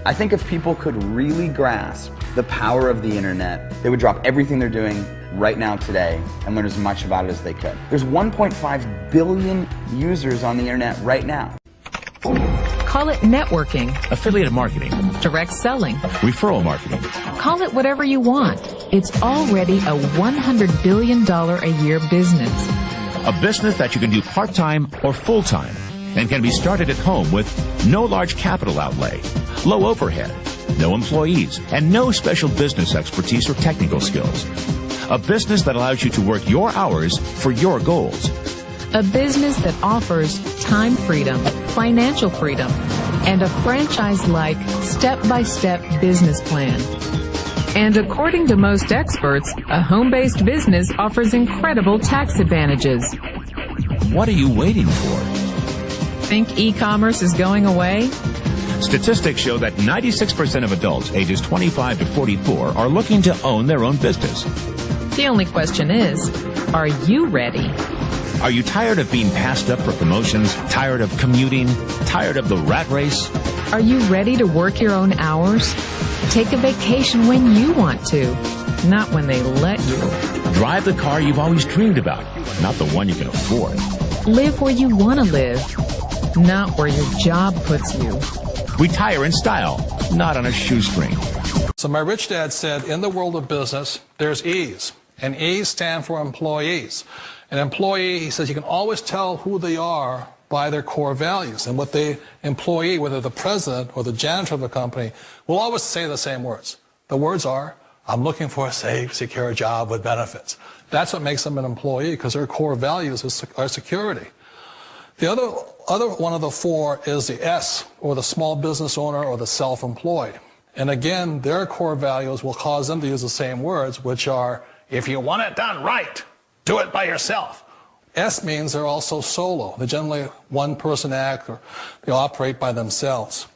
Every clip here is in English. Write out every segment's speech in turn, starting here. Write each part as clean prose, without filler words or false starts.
I think if people could really grasp the power of the internet, they would drop everything they're doing right now today and learn as much about it as they could. There's 1.5 billion users on the internet right now. Call it networking, affiliate marketing, direct selling, referral marketing. Call it whatever you want. It's already a $100 billion a year business. A business that you can do part-time or full-time and can be started at home with no large capital outlay, low overhead, no employees, and no special business expertise or technical skills. A business that allows you to work your hours for your goals. A business that offers time freedom, financial freedom, and a franchise-like, step-by-step business plan. And according to most experts, a home-based business offers incredible tax advantages. What are you waiting for? Think e-commerce is going away? Statistics show that 96% of adults ages 25 to 44 are looking to own their own business. The only question is, are you ready? Are you tired of being passed up for promotions, tired of commuting, tired of the rat race? Are you ready to work your own hours? Take a vacation when you want to, not when they let you. Drive the car you've always dreamed about, not the one you can afford. Live where you want to live, not where your job puts you. Retire in style, not on a shoestring. So my rich dad said, in the world of business, there's E's, and E's stand for employees. An employee, he says, you can always tell who they are by their core values. And what the employee, whether the president or the janitor of a company, will always say the same words. The words are, I'm looking for a safe, secure job with benefits. That's what makes them an employee, because their core values are security. The other one of the four is the S, or the small business owner or the self-employed. And again, their core values will cause them to use the same words, which are, if you want it done right, do it by yourself. S means they're also solo. They're generally one-person act, or they operate by themselves.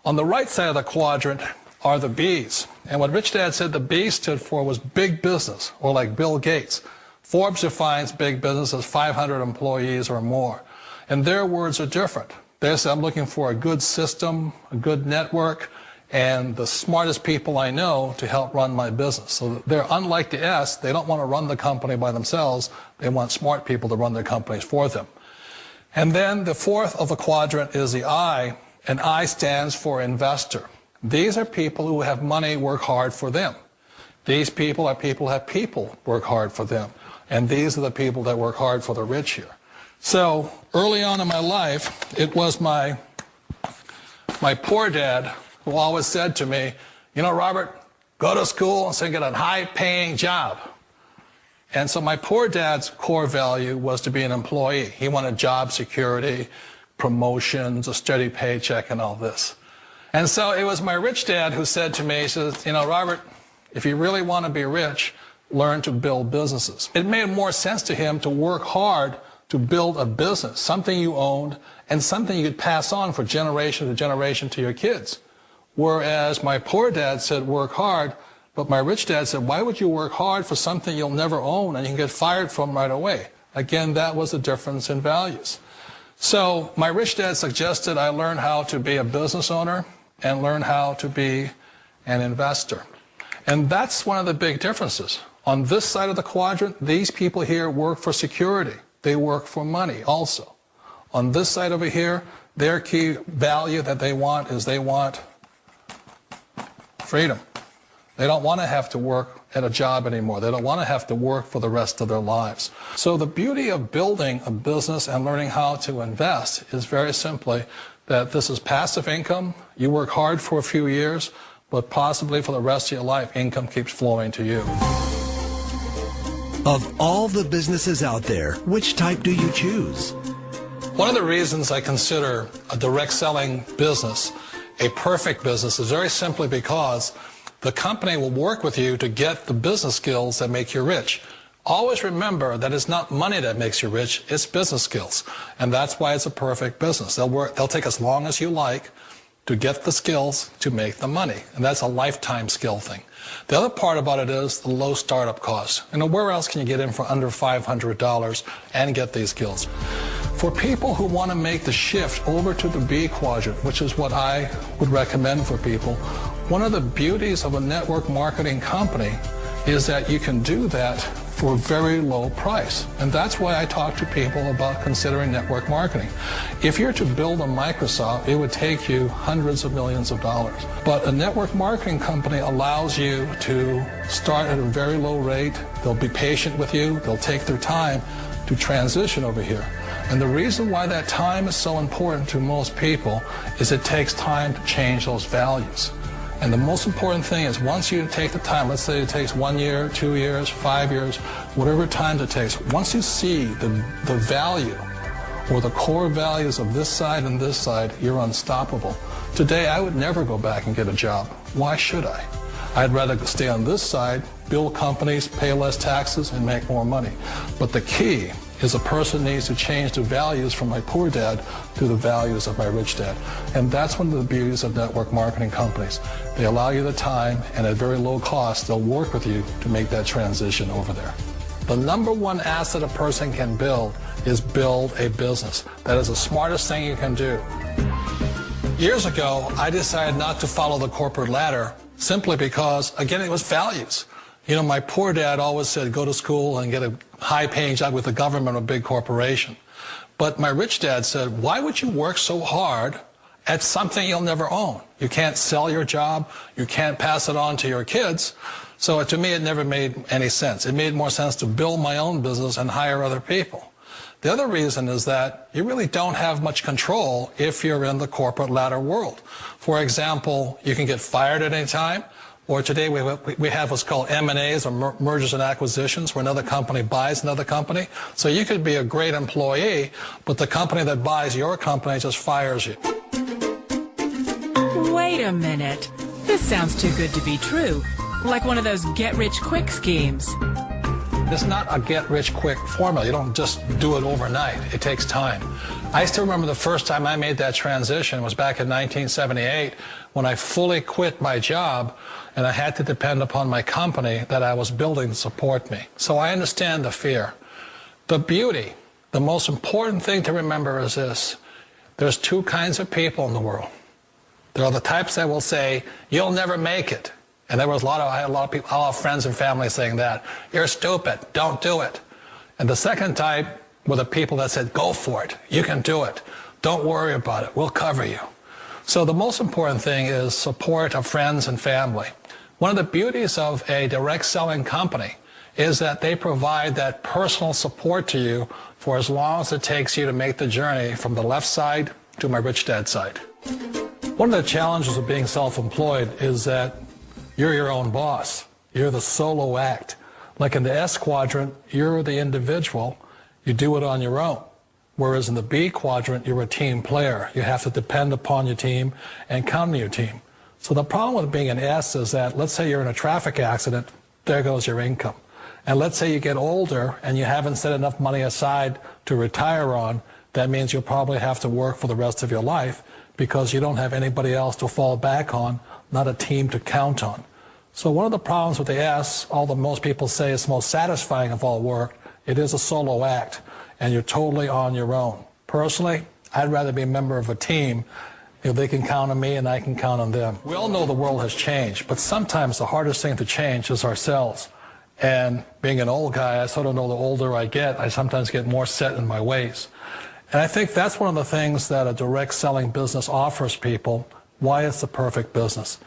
On the right side of the quadrant are the B's. And what Rich Dad said the B stood for was big business, or like Bill Gates. Forbes defines big business as 500 employees or more. And their words are different. They say, I'm looking for a good system, a good network, and the smartest people I know to help run my business. So they're unlike the S. They don't want to run the company by themselves. They want smart people to run their companies for them. And then the fourth of the quadrant is the I, and I stands for investor. These are people who have money work hard for them. These people are people who have people work hard for them. And these are the people that work hard for the rich here. So early on in my life, it was my poor dad who always said to me, you know, Robert, go to school and so get a high-paying job. And so my poor dad's core value was to be an employee. He wanted job security, promotions, a steady paycheck, and all this. And so it was my rich dad who said to me, he says, you know, Robert, if you really want to be rich, learn to build businesses. It made more sense to him to work hard to build a business, something you owned, and something you could pass on for generation to generation to your kids. Whereas my poor dad said work hard, but my rich dad said, why would you work hard for something you'll never own and you can get fired from right away? Again, that was the difference in values. So my rich dad suggested I learn how to be a business owner and learn how to be an investor. And that's one of the big differences. On this side of the quadrant, these people here work for security. They work for money also. On this side over here, their key value that they want is they want freedom. They don't want to have to work at a job anymore. They don't want to have to work for the rest of their lives. So the beauty of building a business and learning how to invest is very simply that this is passive income. You work hard for a few years, but possibly for the rest of your life, income keeps flowing to you. Of all the businesses out there, which type do you choose? One of the reasons I consider a direct selling business a perfect business is very simply because the company will work with you to get the business skills that make you rich. Always remember that it's not money that makes you rich, it's business skills. And that's why it's a perfect business. They'll take as long as you like to get the skills to make the money. And that's a lifetime skill thing. The other part about it is the low startup cost. You know, where else can you get in for under $500 and get these skills? For people who want to make the shift over to the B quadrant, which is what I would recommend for people, one of the beauties of a network marketing company is that you can do that for a very low price. And that's why I talk to people about considering network marketing. If you're to build a Microsoft, it would take you hundreds of millions of dollars. But a network marketing company allows you to start at a very low rate. They'll be patient with you. They'll take their time to transition over here. And the reason why that time is so important to most people is it takes time to change those values. And the most important thing is once you take the time, let's say it takes 1 year, 2 years, 5 years, whatever time it takes, once you see the value or the core values of this side and this side, you're unstoppable. Today, I would never go back and get a job. Why should I? I'd rather stay on this side, build companies, pay less taxes, and make more money. But the key is a person needs to change the values from my poor dad to the values of my rich dad. And that's one of the beauties of network marketing companies. They allow you the time, and at very low cost, they'll work with you to make that transition over there. The number one asset a person can build is build a business. That is the smartest thing you can do. Years ago, I decided not to follow the corporate ladder simply because, again, it was values. You know, my poor dad always said, go to school and get a high-paying job with the government or a big corporation. But my rich dad said, why would you work so hard at something you'll never own? You can't sell your job. You can't pass it on to your kids. So to me, it never made any sense. It made more sense to build my own business and hire other people. The other reason is that you really don't have much control if you're in the corporate ladder world. For example, you can get fired at any time. Or today we have what's called M&As, or mergers and acquisitions, where another company buys another company. So you could be a great employee, but the company that buys your company just fires you. Wait a minute. This sounds too good to be true. Like one of those get-rich-quick schemes. It's not a get-rich-quick formula. You don't just do it overnight. It takes time. I still remember the first time I made that transition was back in 1978 when I fully quit my job and I had to depend upon my company that I was building to support me. So I understand the fear. The beauty, the most important thing to remember is this. There's two kinds of people in the world. There are the types that will say, you'll never make it. And I had a lot of people, a lot of friends and family saying that. You're stupid. Don't do it. And the second type were the people that said, go for it. You can do it. Don't worry about it. We'll cover you. So the most important thing is support of friends and family. One of the beauties of a direct selling company is that they provide that personal support to you for as long as it takes you to make the journey from the left side to my rich dad side. One of the challenges of being self-employed is that you're your own boss. You're the solo act. Like in the S quadrant, you're the individual. You do it on your own. Whereas in the B quadrant, you're a team player. You have to depend upon your team and count on your team. So the problem with being an S is that, let's say you're in a traffic accident, there goes your income. And let's say you get older and you haven't set enough money aside to retire on, that means you'll probably have to work for the rest of your life because you don't have anybody else to fall back on, not a team to count on. So one of the problems with the S, although most people say it's most satisfying of all work, it is a solo act, and you're totally on your own. Personally, I'd rather be a member of a team if they can count on me and I can count on them. We all know the world has changed, but sometimes the hardest thing to change is ourselves. And being an old guy, I sort of know the older I get, I sometimes get more set in my ways. And I think that's one of the things that a direct selling business offers people, why it's the perfect business.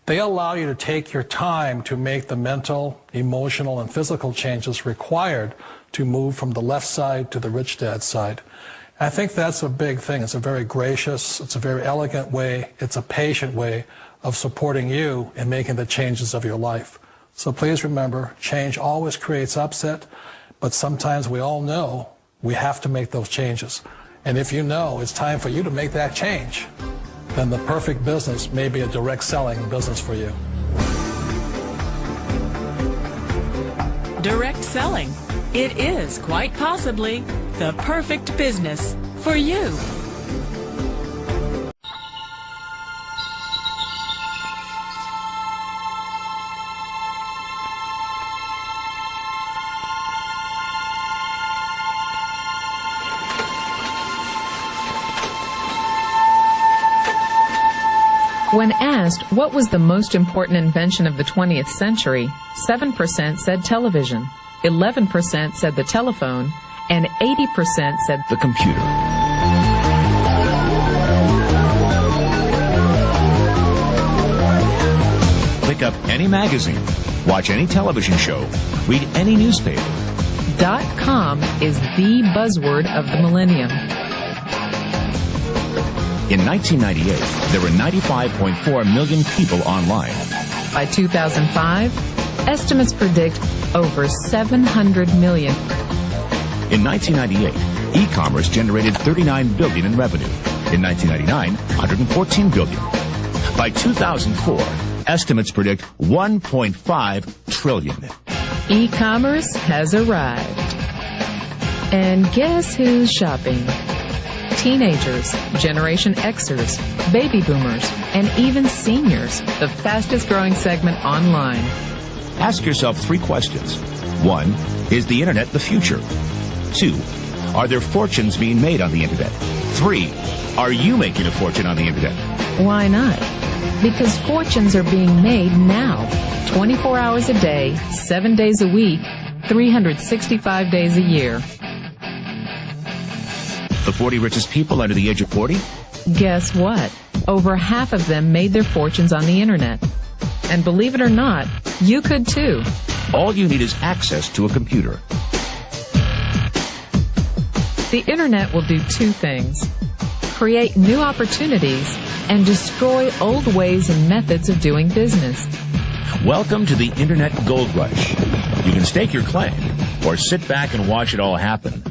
They allow you to take your time to make the mental, emotional, and physical changes required to move from the left side to the rich dad side. I think that's a big thing. It's a very gracious, it's a very elegant way, it's a patient way of supporting you in making the changes of your life. So please remember, change always creates upset, but sometimes we all know we have to make those changes. And if you know it's time for you to make that change, then the perfect business may be a direct selling business for you. Direct selling. It is quite possibly the perfect business for you. When asked what was the most important invention of the 20th century, 7% said television, 11% said the telephone, and 80% said The computer. Pick up any magazine, watch any television show, read any newspaper. .com is the buzzword of the millennium. In 1998, there were 95.4 million people online. By 2005, estimates predict over 700 million. In 1998, e-commerce generated $39 billion in revenue. In 1999, $114 billion. By 2004, estimates predict $1.5 trillion. E-commerce has arrived. And guess who's shopping? Teenagers, Generation Xers, baby boomers, and even seniors, the fastest growing segment online. Ask yourself 3 questions. 1, is the internet the future? 2, are there fortunes being made on the internet? 3, are you making a fortune on the internet? Why not? Because fortunes are being made now, 24 hours a day, 7 days a week, 365 days a year. The 40 richest people under the age of 40? Guess what? Over half of them made their fortunes on the internet. And believe it or not, you could too. All you need is access to a computer. The internet will do 2 things: create new opportunities and destroy old ways and methods of doing business. Welcome to the Internet Gold Rush. You can stake your claim or sit back and watch it all happen.